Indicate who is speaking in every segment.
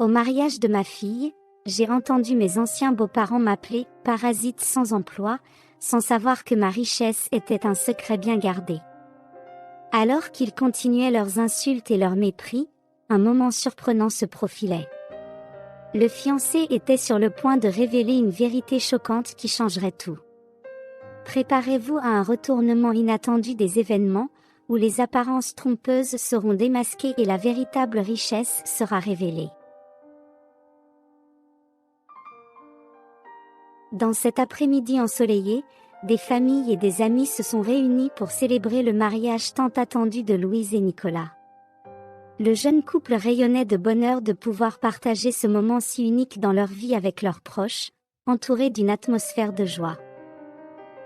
Speaker 1: Au mariage de ma fille, j'ai entendu mes anciens beaux-parents m'appeler « parasite sans emploi », sans savoir que ma richesse était un secret bien gardé. Alors qu'ils continuaient leurs insultes et leurs mépris, un moment surprenant se profilait. Le fiancé était sur le point de révéler une vérité choquante qui changerait tout. Préparez-vous à un retournement inattendu des événements, où les apparences trompeuses seront démasquées et la véritable richesse sera révélée. Dans cet après-midi ensoleillé, des familles et des amis se sont réunis pour célébrer le mariage tant attendu de Louise et Nicolas. Le jeune couple rayonnait de bonheur de pouvoir partager ce moment si unique dans leur vie avec leurs proches, entourés d'une atmosphère de joie.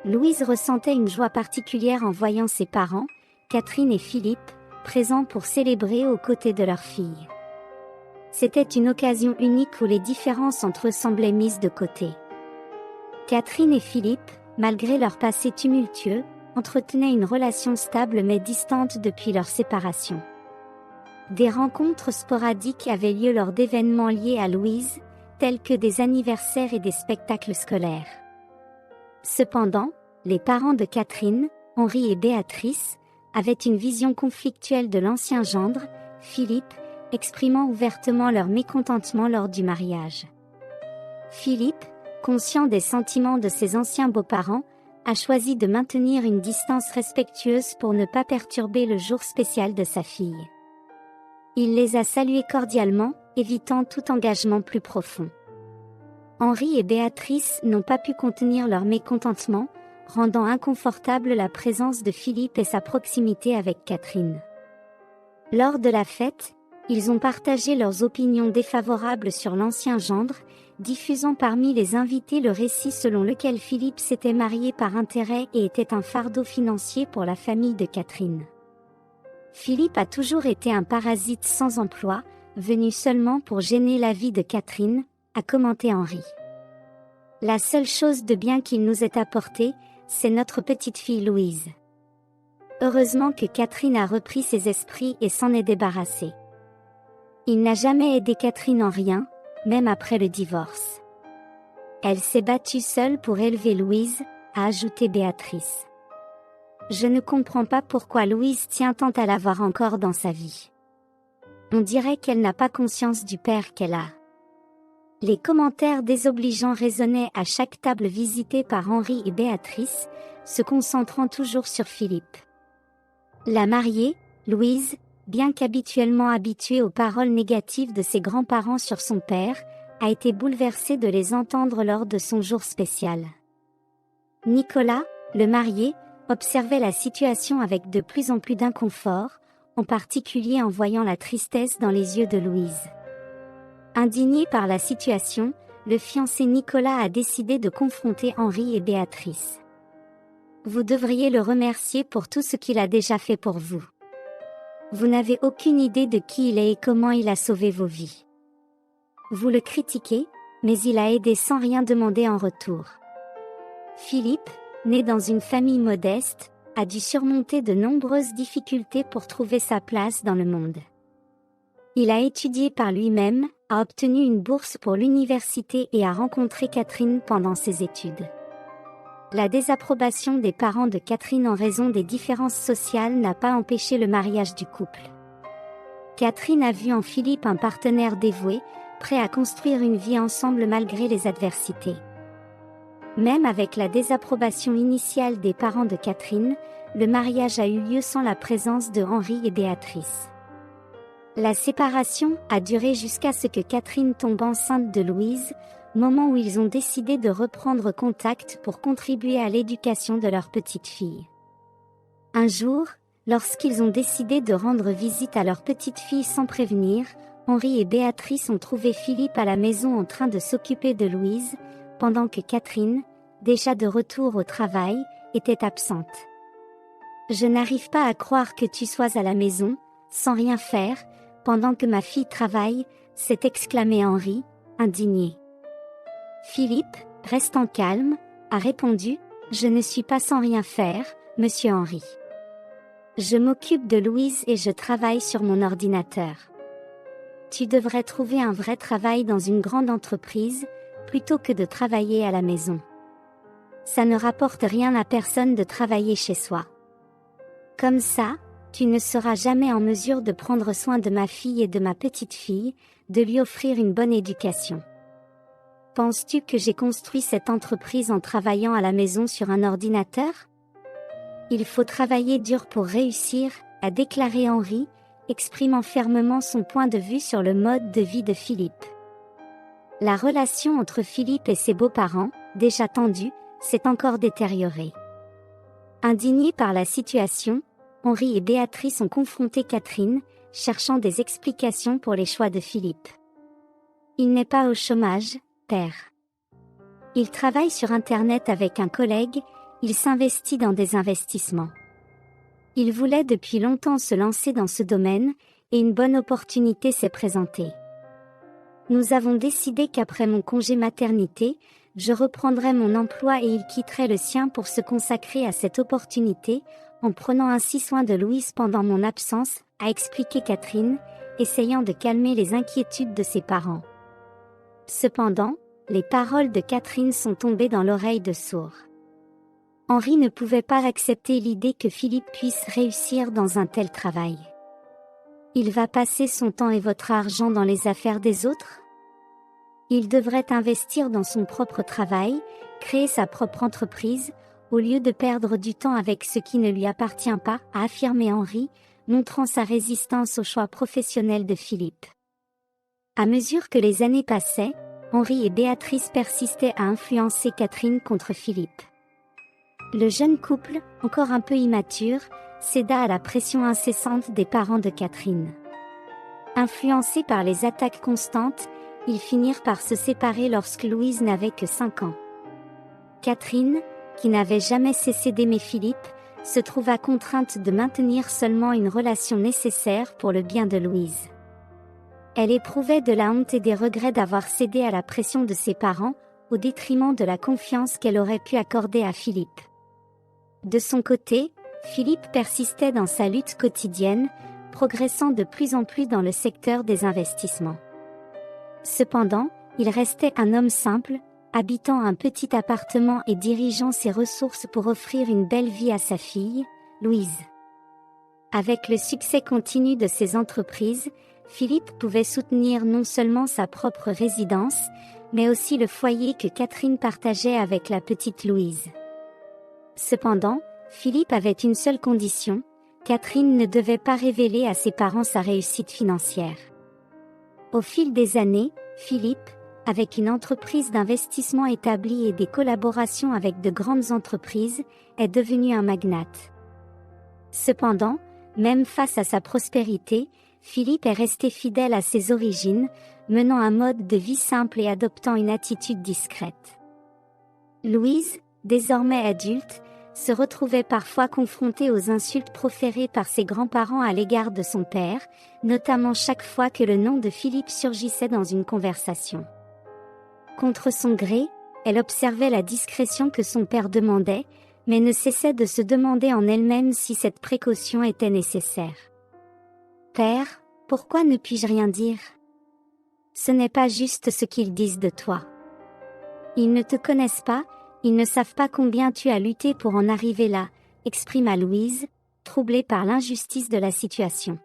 Speaker 1: Louise ressentait une joie particulière en voyant ses parents, Catherine et Philippe, présents pour célébrer aux côtés de leur fille. C'était une occasion unique où les différences entre eux semblaient mises de côté. Catherine et Philippe, malgré leur passé tumultueux, entretenaient une relation stable mais distante depuis leur séparation. Des rencontres sporadiques avaient lieu lors d'événements liés à Louise, tels que des anniversaires et des spectacles scolaires. Cependant, les parents de Catherine, Henri et Béatrice, avaient une vision conflictuelle de l'ancien gendre, Philippe, exprimant ouvertement leur mécontentement lors du mariage. Philippe, conscient des sentiments de ses anciens beaux-parents, a choisi de maintenir une distance respectueuse pour ne pas perturber le jour spécial de sa fille. Il les a salués cordialement, évitant tout engagement plus profond. Henri et Béatrice n'ont pas pu contenir leur mécontentement, rendant inconfortable la présence de Philippe et sa proximité avec Catherine. Lors de la fête, ils ont partagé leurs opinions défavorables sur l'ancien gendre, diffusant parmi les invités le récit selon lequel Philippe s'était marié par intérêt et était un fardeau financier pour la famille de Catherine. Philippe a toujours été un parasite sans emploi, venu seulement pour gêner la vie de Catherine, a commenté Henri. La seule chose de bien qu'il nous ait apporté, c'est notre petite fille Louise. Heureusement que Catherine a repris ses esprits et s'en est débarrassée. Il n'a jamais aidé Catherine en rien, même après le divorce. Elle s'est battue seule pour élever Louise, a ajouté Béatrice. Je ne comprends pas pourquoi Louise tient tant à l'avoir encore dans sa vie. On dirait qu'elle n'a pas conscience du père qu'elle a. Les commentaires désobligeants résonnaient à chaque table visitée par Henri et Béatrice, se concentrant toujours sur Philippe. La mariée, Louise, bien qu'habituellement habituée aux paroles négatives de ses grands-parents sur son père, a été bouleversée de les entendre lors de son jour spécial. Nicolas, le marié, observait la situation avec de plus en plus d'inconfort, en particulier en voyant la tristesse dans les yeux de Louise. Indigné par la situation, le fiancé Nicolas a décidé de confronter Henri et Béatrice. Vous devriez le remercier pour tout ce qu'il a déjà fait pour vous. Vous n'avez aucune idée de qui il est et comment il a sauvé vos vies. Vous le critiquez, mais il a aidé sans rien demander en retour. Philippe, né dans une famille modeste, a dû surmonter de nombreuses difficultés pour trouver sa place dans le monde. Il a étudié par lui-même, a obtenu une bourse pour l'université et a rencontré Catherine pendant ses études. La désapprobation des parents de Catherine en raison des différences sociales n'a pas empêché le mariage du couple. Catherine a vu en Philippe un partenaire dévoué, prêt à construire une vie ensemble malgré les adversités. Même avec la désapprobation initiale des parents de Catherine, le mariage a eu lieu sans la présence de Henri et Béatrice. La séparation a duré jusqu'à ce que Catherine tombe enceinte de Louise, moment où ils ont décidé de reprendre contact pour contribuer à l'éducation de leur petite fille. Un jour, lorsqu'ils ont décidé de rendre visite à leur petite fille sans prévenir, Henri et Béatrice ont trouvé Philippe à la maison en train de s'occuper de Louise, pendant que Catherine, déjà de retour au travail, était absente. « Je n'arrive pas à croire que tu sois à la maison, sans rien faire, pendant que ma fille travaille », s'est exclamé Henri, indigné. Philippe, restant calme, a répondu « Je ne suis pas sans rien faire, monsieur Henri. Je m'occupe de Louise et je travaille sur mon ordinateur. Tu devrais trouver un vrai travail dans une grande entreprise, plutôt que de travailler à la maison. Ça ne rapporte rien à personne de travailler chez soi. Comme ça, tu ne seras jamais en mesure de prendre soin de ma fille et de ma petite fille, de lui offrir une bonne éducation. Penses-tu que j'ai construit cette entreprise en travaillant à la maison sur un ordinateur? Il faut travailler dur pour réussir, a déclaré Henri, exprimant fermement son point de vue sur le mode de vie de Philippe. La relation entre Philippe et ses beaux-parents, déjà tendue, s'est encore détériorée. Indignés par la situation, Henri et Béatrice ont confronté Catherine, cherchant des explications pour les choix de Philippe. Il n'est pas au chômage, père. Il travaille sur Internet avec un collègue, il s'investit dans des investissements. Il voulait depuis longtemps se lancer dans ce domaine, et une bonne opportunité s'est présentée. Nous avons décidé qu'après mon congé maternité, je reprendrai mon emploi et il quitterait le sien pour se consacrer à cette opportunité, en prenant ainsi soin de Louise pendant mon absence, a expliqué Catherine, essayant de calmer les inquiétudes de ses parents. Cependant, les paroles de Catherine sont tombées dans l'oreille de sourd. Henri ne pouvait pas accepter l'idée que Philippe puisse réussir dans un tel travail. Il va passer son temps et votre argent dans les affaires des autres? Il devrait investir dans son propre travail, créer sa propre entreprise, au lieu de perdre du temps avec ce qui ne lui appartient pas, a affirmé Henri, montrant sa résistance au choix professionnel de Philippe. À mesure que les années passaient, Henri et Béatrice persistaient à influencer Catherine contre Philippe. Le jeune couple, encore un peu immature, céda à la pression incessante des parents de Catherine. Influencés par les attaques constantes, ils finirent par se séparer lorsque Louise n'avait que 5 ans. Catherine, qui n'avait jamais cessé d'aimer Philippe, se trouva contrainte de maintenir seulement une relation nécessaire pour le bien de Louise. Elle éprouvait de la honte et des regrets d'avoir cédé à la pression de ses parents, au détriment de la confiance qu'elle aurait pu accorder à Philippe. De son côté, Philippe persistait dans sa lutte quotidienne, progressant de plus en plus dans le secteur des investissements. Cependant, il restait un homme simple, habitant un petit appartement et dirigeant ses ressources pour offrir une belle vie à sa fille, Louise. Avec le succès continu de ses entreprises, Philippe pouvait soutenir non seulement sa propre résidence, mais aussi le foyer que Catherine partageait avec la petite Louise. Cependant, Philippe avait une seule condition, Catherine ne devait pas révéler à ses parents sa réussite financière. Au fil des années, Philippe, avec une entreprise d'investissement établie et des collaborations avec de grandes entreprises, est devenu un magnate. Cependant, même face à sa prospérité, Philippe est resté fidèle à ses origines, menant un mode de vie simple et adoptant une attitude discrète. Louise, désormais adulte, se retrouvait parfois confrontée aux insultes proférées par ses grands-parents à l'égard de son père, notamment chaque fois que le nom de Philippe surgissait dans une conversation. Contre son gré, elle observait la discrétion que son père demandait, mais ne cessait de se demander en elle-même si cette précaution était nécessaire. « Père, pourquoi ne puis-je rien dire? Ce n'est pas juste ce qu'ils disent de toi. Ils ne te connaissent pas, ils ne savent pas combien tu as lutté pour en arriver là, » exprima Louise, troublée par l'injustice de la situation.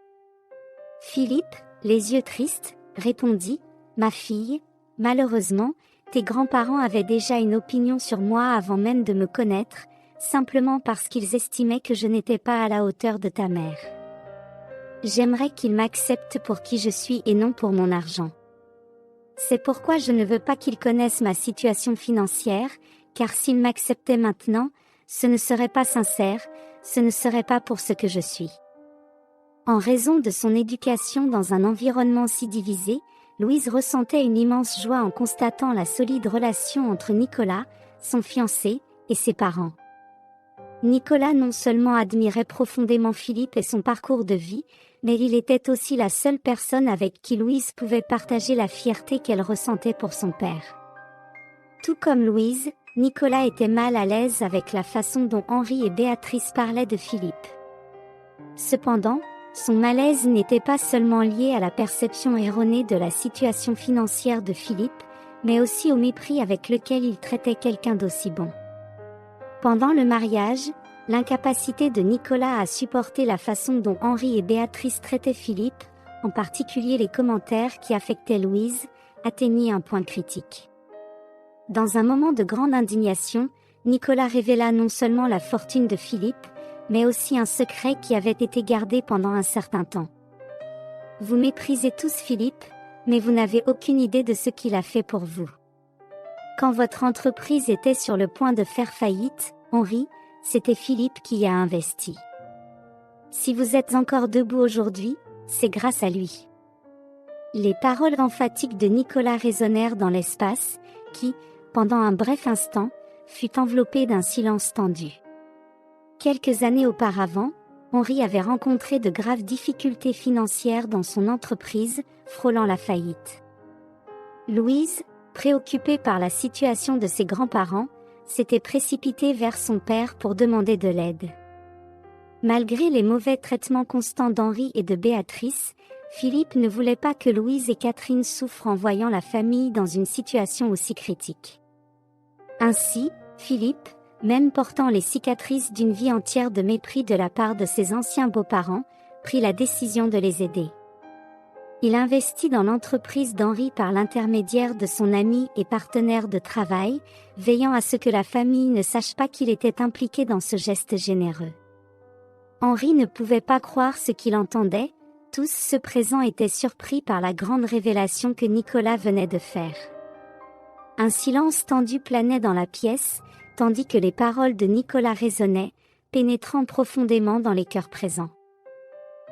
Speaker 1: Philippe, les yeux tristes, répondit, « Ma fille, malheureusement, tes grands-parents avaient déjà une opinion sur moi avant même de me connaître, simplement parce qu'ils estimaient que je n'étais pas à la hauteur de ta mère. J'aimerais qu'ils m'acceptent pour qui je suis et non pour mon argent. C'est pourquoi je ne veux pas qu'ils connaissent ma situation financière, car s'ils m'acceptaient maintenant, ce ne serait pas sincère, ce ne serait pas pour ce que je suis. » En raison de son éducation dans un environnement si divisé, Louise ressentait une immense joie en constatant la solide relation entre Nicolas, son fiancé, et ses parents. Nicolas non seulement admirait profondément Philippe et son parcours de vie, mais il était aussi la seule personne avec qui Louise pouvait partager la fierté qu'elle ressentait pour son père. Tout comme Louise, Nicolas était mal à l'aise avec la façon dont Henri et Béatrice parlaient de Philippe. Cependant, son malaise n'était pas seulement lié à la perception erronée de la situation financière de Philippe, mais aussi au mépris avec lequel il traitait quelqu'un d'aussi bon. Pendant le mariage, l'incapacité de Nicolas à supporter la façon dont Henri et Béatrice traitaient Philippe, en particulier les commentaires qui affectaient Louise, atteignit un point critique. Dans un moment de grande indignation, Nicolas révéla non seulement la fortune de Philippe, mais aussi un secret qui avait été gardé pendant un certain temps. Vous méprisez tous Philippe, mais vous n'avez aucune idée de ce qu'il a fait pour vous. Quand votre entreprise était sur le point de faire faillite, Henri, c'était Philippe qui y a investi. Si vous êtes encore debout aujourd'hui, c'est grâce à lui. Les paroles emphatiques de Nicolas résonnèrent dans l'espace, qui, pendant un bref instant, fut enveloppé d'un silence tendu. Quelques années auparavant, Henri avait rencontré de graves difficultés financières dans son entreprise, frôlant la faillite. Louise, préoccupée par la situation de ses grands-parents, s'était précipitée vers son père pour demander de l'aide. Malgré les mauvais traitements constants d'Henri et de Béatrice, Philippe ne voulait pas que Louise et Catherine souffrent en voyant la famille dans une situation aussi critique. Ainsi, Philippe, même portant les cicatrices d'une vie entière de mépris de la part de ses anciens beaux-parents, prit la décision de les aider. Il investit dans l'entreprise d'Henri par l'intermédiaire de son ami et partenaire de travail, veillant à ce que la famille ne sache pas qu'il était impliqué dans ce geste généreux. Henri ne pouvait pas croire ce qu'il entendait, tous ceux présents étaient surpris par la grande révélation que Nicolas venait de faire. Un silence tendu planait dans la pièce, tandis que les paroles de Nicolas résonnaient, pénétrant profondément dans les cœurs présents.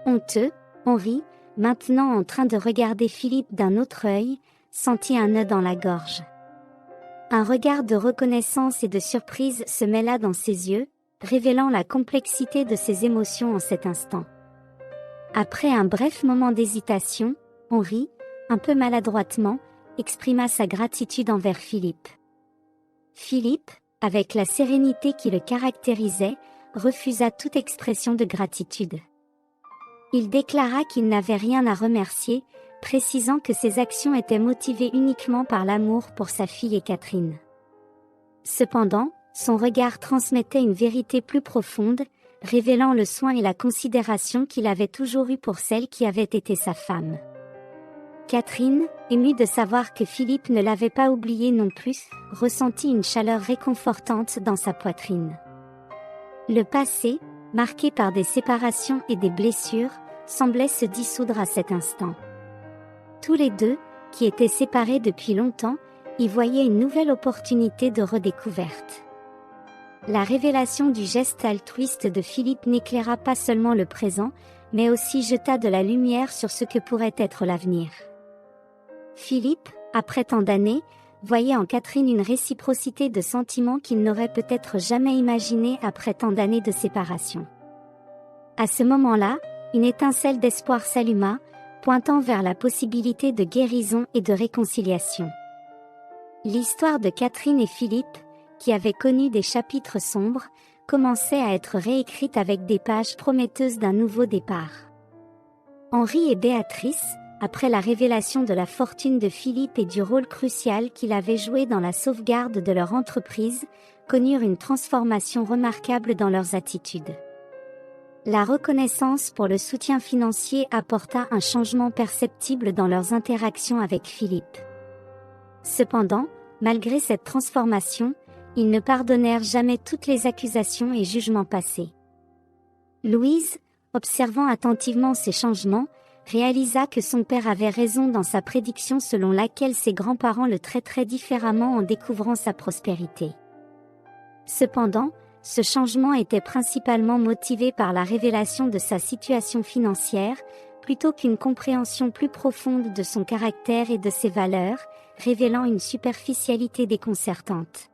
Speaker 1: Honteux, Henri, maintenant en train de regarder Philippe d'un autre œil, sentit un nœud dans la gorge. Un regard de reconnaissance et de surprise se mêla dans ses yeux, révélant la complexité de ses émotions en cet instant. Après un bref moment d'hésitation, Henri, un peu maladroitement, exprima sa gratitude envers Philippe. Philippe, avec la sérénité qui le caractérisait, refusa toute expression de gratitude. Il déclara qu'il n'avait rien à remercier, précisant que ses actions étaient motivées uniquement par l'amour pour sa fille et Catherine. Cependant, son regard transmettait une vérité plus profonde, révélant le soin et la considération qu'il avait toujours eue pour celle qui avait été sa femme. Catherine, émue de savoir que Philippe ne l'avait pas oublié non plus, ressentit une chaleur réconfortante dans sa poitrine. Le passé, marqué par des séparations et des blessures, semblait se dissoudre à cet instant. Tous les deux, qui étaient séparés depuis longtemps, y voyaient une nouvelle opportunité de redécouverte. La révélation du geste altruiste de Philippe n'éclaira pas seulement le présent, mais aussi jeta de la lumière sur ce que pourrait être l'avenir. Philippe, après tant d'années, voyait en Catherine une réciprocité de sentiments qu'il n'aurait peut-être jamais imaginé après tant d'années de séparation. À ce moment-là, une étincelle d'espoir s'alluma, pointant vers la possibilité de guérison et de réconciliation. L'histoire de Catherine et Philippe, qui avait connu des chapitres sombres, commençait à être réécrite avec des pages prometteuses d'un nouveau départ. Henri et Béatrice, après la révélation de la fortune de Philippe et du rôle crucial qu'il avait joué dans la sauvegarde de leur entreprise, connurent une transformation remarquable dans leurs attitudes. La reconnaissance pour le soutien financier apporta un changement perceptible dans leurs interactions avec Philippe. Cependant, malgré cette transformation, ils ne pardonnèrent jamais toutes les accusations et jugements passés. Louise, observant attentivement ces changements, réalisa que son père avait raison dans sa prédiction selon laquelle ses grands-parents le traiteraient différemment en découvrant sa prospérité. Cependant, ce changement était principalement motivé par la révélation de sa situation financière, plutôt qu'une compréhension plus profonde de son caractère et de ses valeurs, révélant une superficialité déconcertante.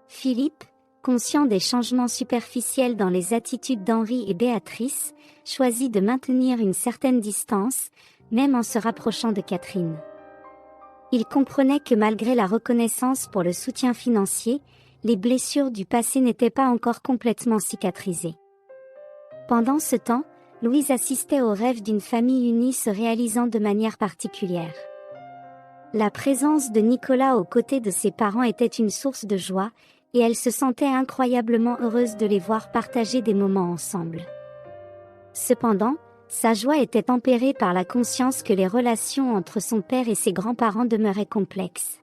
Speaker 1: Philippe, conscient des changements superficiels dans les attitudes d'Henri et Béatrice, choisit de maintenir une certaine distance, même en se rapprochant de Catherine. Il comprenait que malgré la reconnaissance pour le soutien financier, les blessures du passé n'étaient pas encore complètement cicatrisées. Pendant ce temps, Louise assistait au rêve d'une famille unie se réalisant de manière particulière. La présence de Nicolas aux côtés de ses parents était une source de joie, et elle se sentait incroyablement heureuse de les voir partager des moments ensemble. Cependant, sa joie était tempérée par la conscience que les relations entre son père et ses grands-parents demeuraient complexes.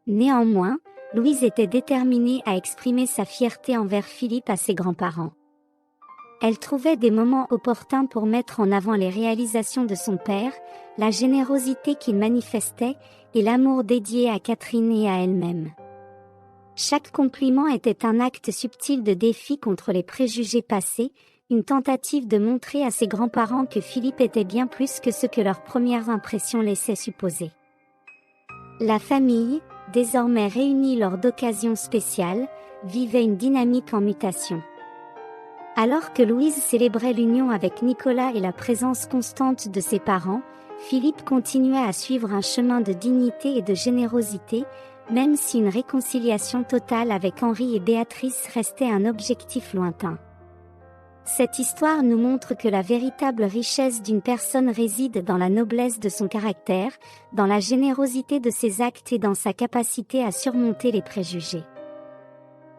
Speaker 1: Néanmoins, Louise était déterminée à exprimer sa fierté envers Philippe à ses grands-parents. Elle trouvait des moments opportuns pour mettre en avant les réalisations de son père, la générosité qu'il manifestait, et l'amour dédié à Catherine et à elle-même. Chaque compliment était un acte subtil de défi contre les préjugés passés, une tentative de montrer à ses grands-parents que Philippe était bien plus que ce que leurs premières impressions laissaient supposer. La famille, désormais réunie lors d'occasions spéciales, vivait une dynamique en mutation. Alors que Louise célébrait l'union avec Nicolas et la présence constante de ses parents, Philippe continuait à suivre un chemin de dignité et de générosité, même si une réconciliation totale avec Henri et Béatrice restait un objectif lointain. Cette histoire nous montre que la véritable richesse d'une personne réside dans la noblesse de son caractère, dans la générosité de ses actes et dans sa capacité à surmonter les préjugés.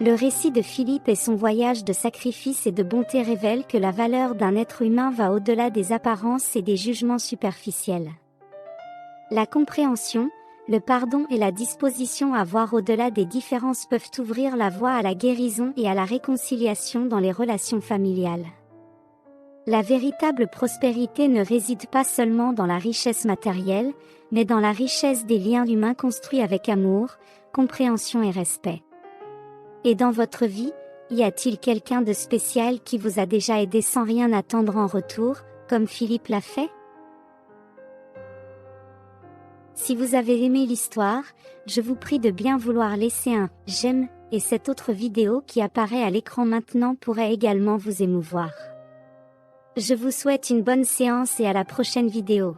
Speaker 1: Le récit de Philippe et son voyage de sacrifice et de bonté révèle que la valeur d'un être humain va au-delà des apparences et des jugements superficiels. La compréhension, le pardon et la disposition à voir au-delà des différences peuvent ouvrir la voie à la guérison et à la réconciliation dans les relations familiales. La véritable prospérité ne réside pas seulement dans la richesse matérielle, mais dans la richesse des liens humains construits avec amour, compréhension et respect. Et dans votre vie, y a-t-il quelqu'un de spécial qui vous a déjà aidé sans rien attendre en retour, comme Philippe l'a fait ? Si vous avez aimé l'histoire, je vous prie de bien vouloir laisser un « j'aime » et cette autre vidéo qui apparaît à l'écran maintenant pourrait également vous émouvoir. Je vous souhaite une bonne séance et à la prochaine vidéo.